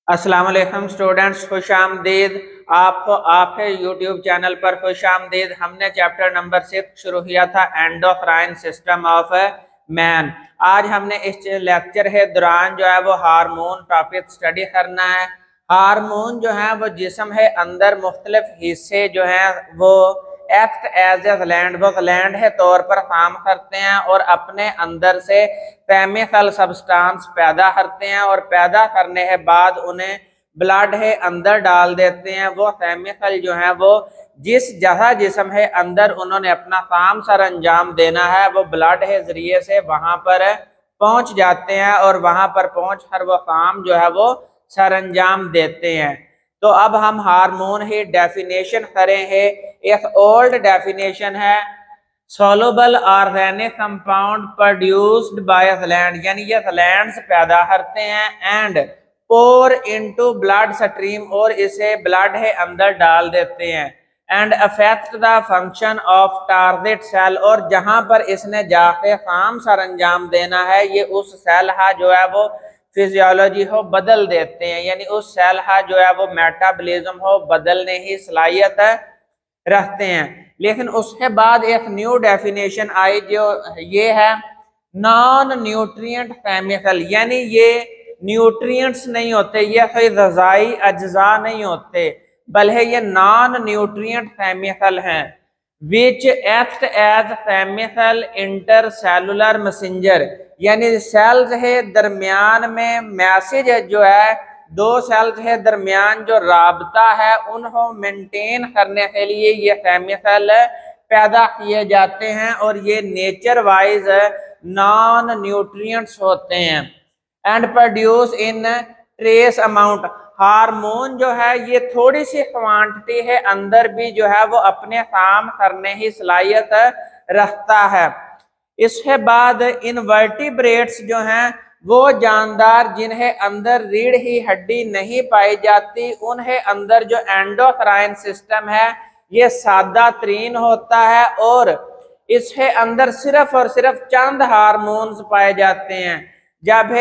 अस्सलाम वालेकुम स्टूडेंट्स, खुश आमदीद। आप है यूट्यूब चैनल पर खुश आमदीद। हमने चैप्टर नंबर 6 शुरू किया था एंडोक्राइन सिस्टम ऑफ मैन। आज हमने इस लेक्चर के दौरान जो है वो हार्मोन टॉपिक स्टडी करना है। हार्मोन जो है वो जिस्म है अंदर मुख्तलिफ हिस्से जो है वो एक्ट एज ए ग्लैंड, वो ग्लैंड है तौर पर काम करते हैं और अपने अंदर से केमिकल सब्सटेंस पैदा करते हैं और पैदा करने के बाद उन्हें ब्लड है अंदर डाल देते हैं। वो केमिकल जो है वो जिस जगह जिस्म है अंदर उन्होंने अपना काम सर अंजाम देना है वो ब्लड के जरिए से वहां पर पहुंच जाते हैं और वहां पर पहुंच कर वो काम जो है वो सर अंजाम देते हैं। तो अब हम हार्मोन की डेफिनेशन करेंगे। एक ओल्ड डेफिनेशन है soluble organic compound produced by gland, यानी ये ग्लैंड्स पैदा करते हैं and pour into blood stream, और इसे ब्लड है अंदर डाल देते हैं and affect the function of target cell, और जहां पर इसने जाके काम सर अंजाम देना है ये उस सेल का जो है वो फिजियोलॉजी हो बदल देते हैं, यानी उस सेल का जो है वो मेटाबॉलिज्म हो बदलने की सलाहियत रखते हैं। लेकिन उसके बाद एक न्यू डेफिनेशन आई जो ये है नॉन न्यूट्रिएंट केमिकल, यानी ये न्यूट्रिएंट्स नहीं होते, ये कोई ग़िज़ाई अज्जा नहीं होते, बल्कि ये नॉन न्यूट्रिएंट केमिकल हैं which act as chemical intercellular messenger, यानी सेल्स है दरमियान में मैसेज जो है दो सेल्स के दरमियान जो राबता है उनको मेंटेन करने के लिए ये केमिकल पैदा किए जाते हैं और ये नेचर वाइज नॉन न्यूट्रिएंट्स होते हैं and produce in trace amount. Hormone जो है ये थोड़ी सी क्वांटिटी है अंदर भी जो है वो अपने काम करने की सलाहियत रखता है। इसके बाद इनवर्टिब्रेट्स जो हैं वो जानदार जिन्हें अंदर रीढ़ की हड्डी नहीं पाई जाती उन्हें अंदर जो एंडोक्राइन सिस्टम है ये सादा तरीन होता है और इसके अंदर सिर्फ और सिर्फ चंद हार्मोन्स पाए जाते हैं, जब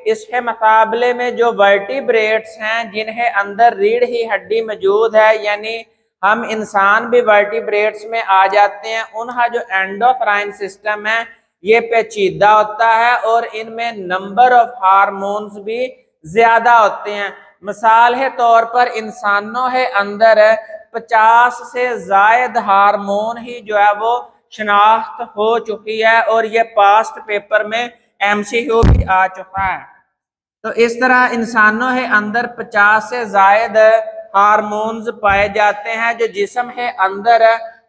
इसके मुकाबले में जो वर्टिब्रेट्स हैं जिन्हें अंदर रीढ़ की हड्डी मौजूद है, यानी हम इंसान भी वर्टिब्रेट्स में आ जाते हैं, उनका जो एंडोक्राइन सिस्टम है ये पेचीदा होता है और इनमें नंबर ऑफ हार्मोन्स भी ज्यादा होते हैं। मिसाल के तौर पर इंसानों के अंदर 50 से जायद हार्मोन ही जो है वो शनाख्त हो चुकी है और ये पास्ट पेपर में MCQ भी आ चुका है। तो इस तरह इंसानों के अंदर 50 से जायद हार्मोन्स पाए जाते हैं जो जिस्म के अंदर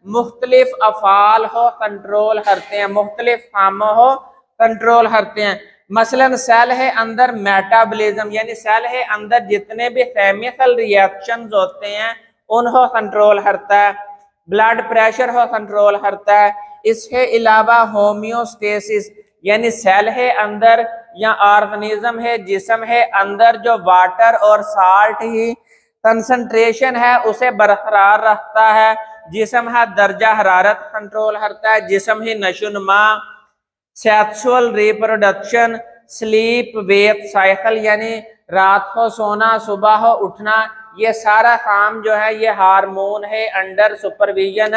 मुख्तलिफ अफ़ाल हो कंट्रोल करते हैं, मुख्तलिफ कामों हो कंट्रोल करते हैं। मसलन सेल है अंदर मेटाबॉलिज्म, यानी सेल है अंदर जितने भी केमिकल रिएक्शंस होते हैं उनको कंट्रोल करता है, ब्लड प्रेशर को कंट्रोल करता है। इसके अलावा होम्योस्टेसिस, यानी सेल है अंदर या ऑर्गेनिज्म है जिस्म है अंदर जो वाटर और साल्ट ही कंसंट्रेशन है उसे बरकरार रखता है। जिस्म है दर्जा हरारत कंट्रोल करता है, जिस्म ही नशोनुमा, sexual reproduction, sleep wake cycle, यानी रात को सोना सुबह हो उठना, ये सारा काम जो है ये हार्मोन है अंडर सुपरविजन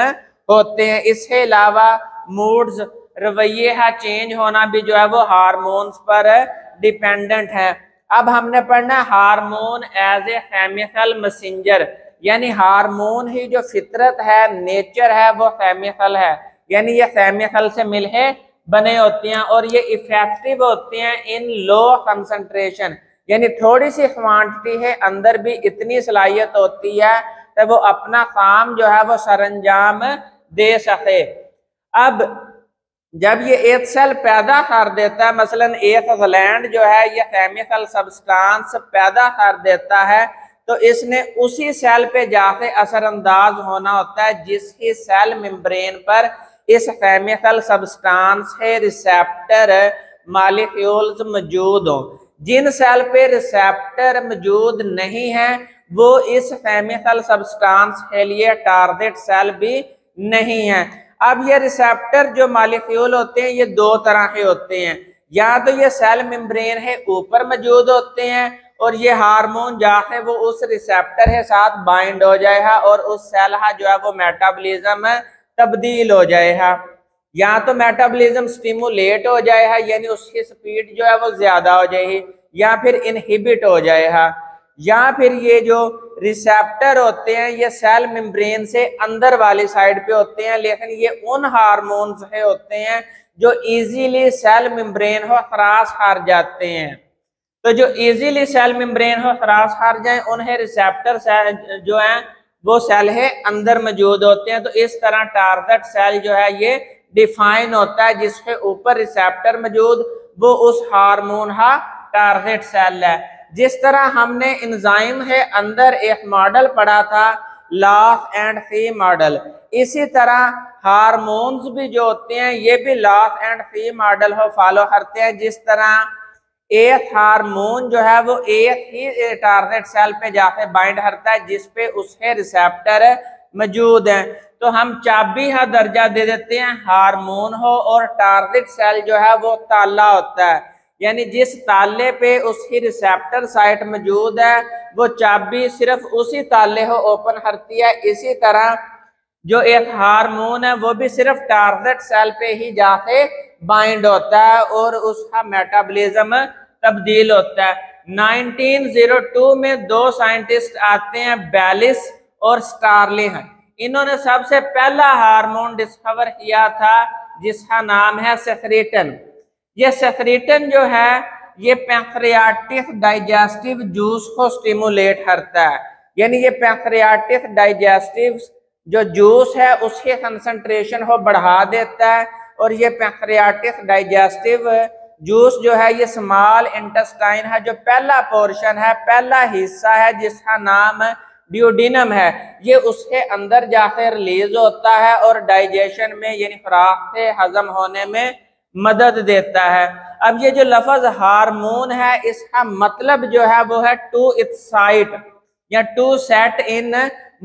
होते हैं। इसके अलावा मूड्स, रवैये का चेंज होना भी जो है वो हार्मोन्स पर डिपेंडेंट है। अब हमने पढ़ना hormone as a chemical messenger, यानी हार्मोन ही जो फितरत है नेचर है वो केमिकल है, यानी ये केमिकल से मिलके बने होते हैं और ये इफेक्टिव होते हैं इन लो कंसंट्रेशन, यानी थोड़ी सी क्वांटिटी है अंदर भी इतनी सलाहियत होती है कि वो अपना काम जो है वो सरंजाम दे सके। अब जब ये एक सेल पैदा कर देता है, मसलन एक ग्लैंड जो है ये केमिकल सब्सटेंस पैदा कर देता है तो इसने उसी सेल पे जाके असरअंदाज होना होता है जिसकी सेल मेम्ब्रेन पर इस केमिकल सब्सटेंस के रिसेप्टर मॉलिक्यूल्स मौजूद हो। जिन सेल पे रिसेप्टर मौजूद नहीं है वो इस केमिकल सब्सटेंस के लिए टारगेट सेल भी नहीं है। अब ये रिसेप्टर जो मॉलिक्यूल होते हैं ये दो तरह के होते हैं, या तो ये सेल मेम्ब्रेन है ऊपर मौजूद होते हैं और ये हार्मोन जाके वो उस रिसेप्टर के साथ बाइंड हो जाएगा और उस सेल का जो है वो मेटाबॉलिज्म तब्दील हो जाएगा। या तो मेटाबॉलिज्म स्टिमुलेट हो जाएगा यानी उसकी स्पीड जो है वो ज्यादा हो जाएगी, या फिर इनहिबिट हो जाएगा, या फिर ये जो रिसेप्टर होते हैं ये सेल मेम्ब्रेन से अंदर वाली साइड पे होते हैं, लेकिन ये उन हार्मोन से होते हैं जो इजीली सेल मेम्ब्रेन को क्रॉस कर जाते हैं। तो जो इजीली सेल मेम्ब्रेन को क्रॉस कर जाए उन्हें रिसेप्टर जो है वो सेल है अंदर मौजूद होते हैं। तो इस तरह टारगेट सेल जो है ये डिफाइन होता है, जिसके ऊपर रिसेप्टर मौजूद वो उस हार्मोन का टारगेट सेल है। जिस तरह हमने एंजाइम है अंदर एक मॉडल पढ़ा था लॉक एंड फी मॉडल, इसी तरह हार्मोन्स भी जो होते हैं ये भी लॉक एंड फी मॉडल को फॉलो करते हैं। जिस तरह एक हार्मोन जो है वो एक ही टारगेट सेल पे जाके बाइंड करता है जिस पे उसके रिसेप्टर मौजूद हैं। तो हम चाबी का दर्जा दे देते हैं हार्मोन हो, और टारगेट सेल जो है वो ताला होता है, यानी जिस ताले पे उसकी रिसेप्टर साइट मौजूद है वो चाबी सिर्फ उसी ताले को ओपन करती है। इसी तरह जो एक हार्मोन है वो भी सिर्फ टारगेट सेल पे ही जाके बाइंड होता है और उसका मेटाबॉलिज्म तब्दील होता है। 1902 में दो साइंटिस्ट आते हैं, बैलिस और स्टार्लिंग। इन्होंने सबसे पहला हार्मोन डिस्कवर किया था जिसका नाम है सेक्रेटन। ये सेक्रेटन जो है ये पैंक्रियाटिक डाइजेस्टिव जूस को स्टिमुलेट करता है, यानी ये पैंक्रियाटिक डाइजेस्टिव जो जूस है उसके कंसंट्रेशन को बढ़ा देता है। और ये पैंक्रियाटिक डाइजेस्टिव जूस जो है ये स्मॉल इंटेस्टाइन है, जो पहला पोर्शन है, पहला हिस्सा है जिसका नाम ड्यूडिनम है, ये उसके अंदर जाकर रिलीज होता है और डाइजेशन में यानी खुराक से हजम होने में मदद देता है। अब ये जो लफ्ज हार्मोन है इसका मतलब जो है वो है टू एक्साइट या टू सेट इन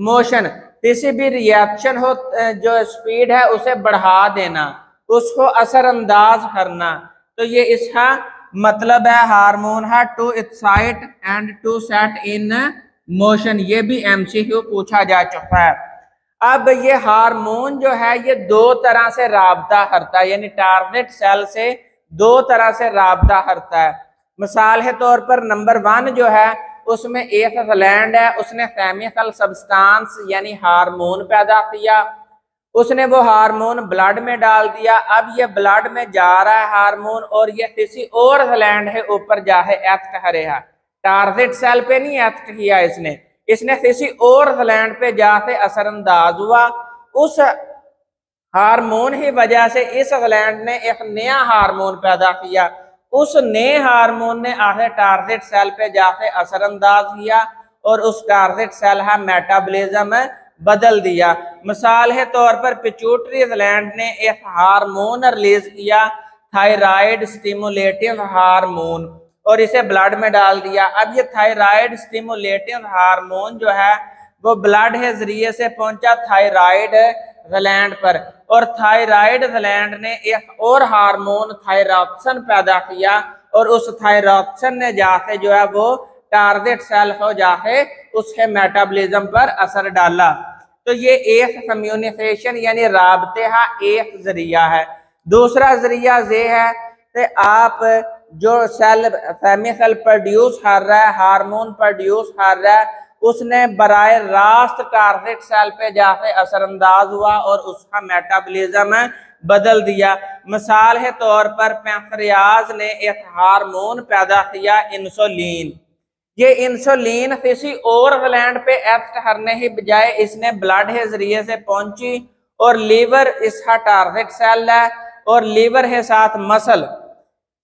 मोशन, किसी भी रिएक्शन हो जो स्पीड है उसे बढ़ा देना, उसको असरअंदाज करना। तो ये इसका मतलब है हार्मोन है to excite and to set in motion. ये भी एमसीक्यू पूछा जा चुका है। अब ये हार्मोन जो है ये दो तरह से राबता करता है, यानी टारगेट सेल से दो तरह से राबता करता है। मिसाल के तौर पर नंबर 1 जो है उसमें एक ग्लैंड है, उसने केमिकल सब्सटेंस यानी हार्मोन पैदा किया, उसने वो हार्मोन ब्लड में डाल दिया। अब ये ब्लड में जा रहा है हार्मोन और ये किसी और ग्लैंड है ऊपर जाके एक्ट करेगा, टारगेट सेल पे नहीं एक्ट किया इसने किसी और ग्लैंड पे जाके असरअंदाज हुआ। उस हार्मोन की वजह से इस ग्लैंड ने एक नया हार्मोन पैदा किया, उस नए हार्मोन ने आगे टारगेट सेल पे जाके असरअंदाज किया और उस टारगेट सेल का मेटाबॉलिज्म बदल दिया। मिसाल के तौर पर पिट्यूटरी ग्लैंड ने एक हार्मोन रिलीज किया, थायराइड स्टिमुलेटिंग हार्मोन, और इसे ब्लड में डाल दिया। अब ये थायराइड स्टिमुलेटिंग हार्मोन जो है वो ब्लड के जरिए से पहुंचा थायराइड ग्लैंड पर, और थायराइड ग्लैंड ने एक और हार्मोन थायरॉक्सिन पैदा किया और उस थायरॉक्सिन ने जाके जो है वो टारगेट सेल हो जाके उसके मेटाबॉलिज्म पर असर डाला। तो ये एक कम्युनिकेशन यानी राबते का एक जरिया है। दूसरा जरिया ये है कि आप जो सेल केमिकल प्रोड्यूस कर रहा है, हार्मोन प्रोड्यूस कर रहा है, उसने बराए रास्त टारगेट सेल पे जाके असरअंदाज हुआ और उसका मेटाबॉलिज्म बदल दिया। मिसाल के तौर पर पैंक्रियाज ने एक हार्मोन पैदा किया इंसुलिन। ये इंसुलिन किसी और ग्लैंड पे एक्ट करने की बजाय इसने ब्लड के जरिए से पहुंची और लीवर इसका टारगेट सेल है, और लीवर के साथ मसल,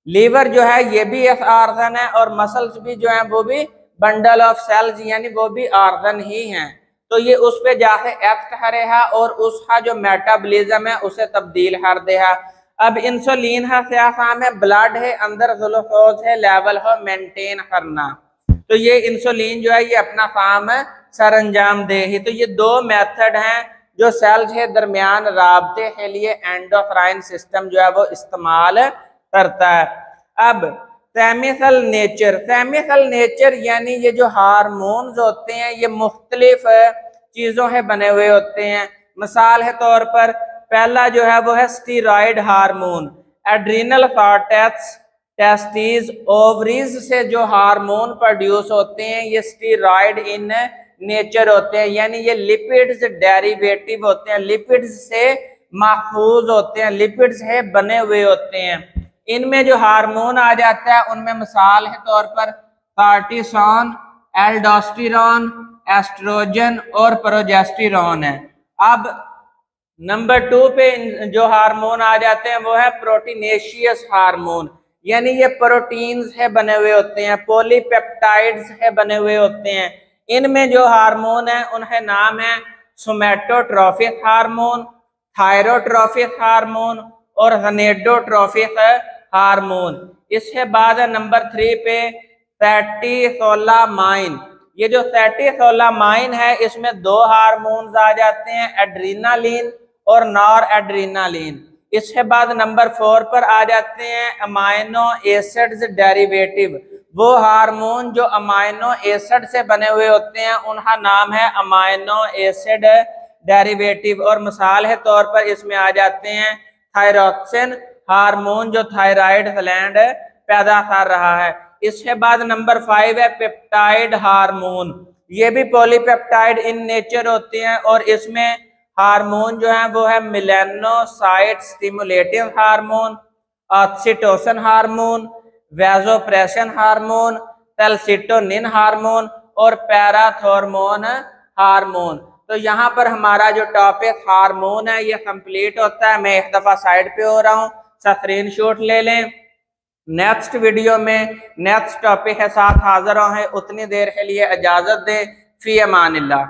लीवर जो है ये भी एक ऑर्गन है और मसल्स भी जो है वो भी बंडल ऑफ सेल्स यानी वो भी ऑर्गन ही हैं। तो ये उस पे जाके एक्ट करेगा और उसका जो मेटाबॉलिज्म है उसे तब्दील कर देगा। अब इंसुलिन का क्या काम है, ब्लड है अंदर ग्लूकोज है लेवल को मेंटेन करना। तो ये इंसुलिन जो है ये अपना काम सर अंजाम देगी। तो ये दो मेथड हैं जो सेल्स के दरमियान राबते के लिए एंडोक्राइन सिस्टम जो है वो इस्तेमाल करता है। अब केमिकल नेचर यानी ये जो हार्मोन्स होते हैं ये मुख्तलिफ चीजों से बने हुए होते हैं। मिसाल के तौर पर पहला जो है वो है steroid hormone. Adrenal cortex, testis, ovaries से जो हार्मोन प्रोड्यूस होते हैं ये स्टीरॉयड इन नेचर होते हैं, यानी ये लिपिड्स डेरिवेटिव होते हैं, लिपिड्स से माखूज होते हैं, लिपिड्स से बने हुए होते हैं। इनमें जो हार्मोन आ जाता है उनमें मिसाल के तौर पर कार्टिसोन, एल्डोस्टेरोन, एस्ट्रोजन और प्रोजेस्टेरोन है। अब नंबर 2 पे जो हार्मोन आ जाते हैं वो है प्रोटीनेशियस हार्मोन, यानी ये प्रोटीन्स से बने हुए होते हैं, पॉलीपेप्टाइड्स से बने हुए होते हैं। इनमें जो हार्मोन है उनके नाम है सोमैटोट्रोफिक हार्मोन, थायरोट्रोफिक हार्मोन और गनेडोट्रोफिक हार्मोन। इसके बाद है नंबर 3 पे कैटेकोलामाइन। ये जो कैटेकोलामाइन है इसमें 2 हार्मोन्स आ जाते हैं, एड्रीनालिन और नॉर एड्रीनालिन। इसके बाद नंबर 4 पर आ जाते हैं अमाइनो एसिड्स डेरिवेटिव। वो हार्मोन जो अमाइनो एसिड से बने हुए होते हैं उनका नाम है अमाइनो एसिड डेरिवेटिव। और मिसाल के तौर पर इसमें आ जाते हैं थायरोक्सिन हार्मोन जो थायराइड ग्लैंड पैदा कर रहा है। इसके बाद नंबर 5 है पेप्टाइड हार्मोन। ये भी पॉलीपेप्टाइड इन नेचर होते हैं और इसमें हार्मोन जो है वो है melanocyte stimulating hormone, oxytocin hormone, vasopressin hormone, calcitonin hormone और पैराथॉर्मोन हार्मोन। तो यहाँ पर हमारा जो टॉपिक हार्मोन है ये कंप्लीट होता है। मैं एक दफा साइड पे हो रहा हूँ, स्क्रीनशॉट ले लें। नेक्स्ट वीडियो में नेक्स्ट टॉपिक के साथ हाजिर हैं, उतनी देर के लिए इजाजत दें। फी अमानिल्लाह।